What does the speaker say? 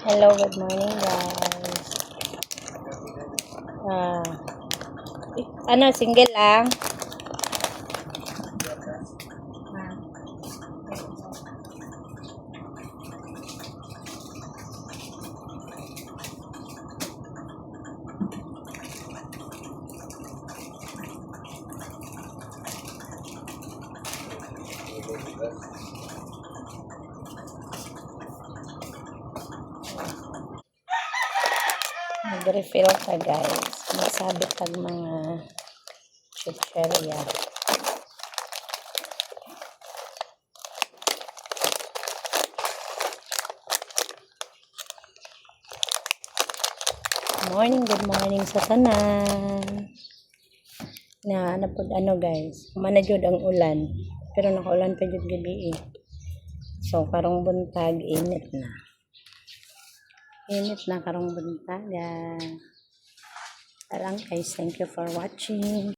Hello, good morning guys. Ah, single lang? Mag-refill ka guys. Magsabit ang mga chicherya. Good morning sa tanan. Na guys, manajud ang ulan. Pero nakaulan pa jud gabi eh. So karong buntag init na. Init na karong buntaga. Tarang guys, thank you for watching.